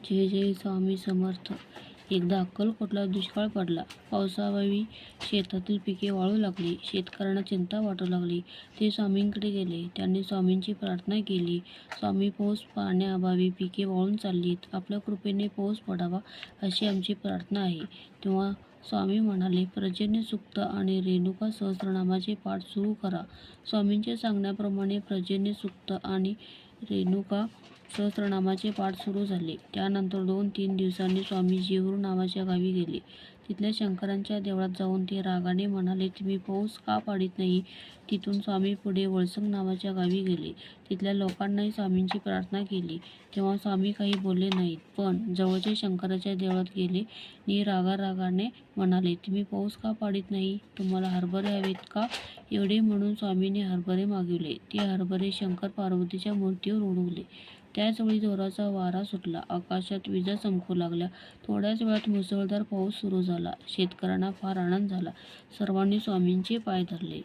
जय जय स्वामी समर्थ. एकदा अक्कलकोटला दुष्काळ पडला. पावसाअभावी शेतातील पिके वाळू लागली. शेतकऱ्यांना चिंता वाटू लागली. ते स्वामींकडे गेले. त्यांनी स्वामींची प्रार्थना केली. स्वामी, पाऊस पाण्याअभावी पिके वाळून चाललीत. आपल्या कृपेने पाऊस पडावा अशी आमची प्रार्थना आहे. तेव्हा स्वामी म्हणाले, पर्जन्य सूक्त आणि रेणुका सहस्रनामाचे पाठ सुरू करा. स्वामींच्या सांगण्याप्रमाणे पर्जन्य सूक्त आणि रेणुका सहस्रनामाचे पाठ सुरू झाले. त्यानंतर 2-3 दिवसांनी स्वामी जेऊर नावाच्या गावी गेले. तिथल्या शंकरांच्या देवळात जाऊन ते रागाने म्हणाले, तुम्ही पाऊस का पाडीत नाही? तिथून स्वामी पुढे वळसंग नावाच्या गावी गेले. तिथल्या लोकांनाही स्वामींची प्रार्थना केली. तेव्हा स्वामी काही बोलले नाहीत, पण जवळच्या शंकराच्या देवळात गेले आणि रागारागाने म्हणाले, तुम्ही पाऊस का पाडीत नाही? तुम्हाला हरभरे हवेत का? एवढे म्हणून स्वामींनी हरभरे मागविले. ते हरभरे शंकर पार्वतीच्या मूर्तीवर उडवले. त्याचवेळी जोराचा वारा सुटला. आकाशात विजा चमकू लागल्या. थोड्याच वेळात मुसळधार पाऊस सुरू झाला. शेतकऱ्यांना फार आनंद झाला. सर्वांनी स्वामींचे पाय धरले.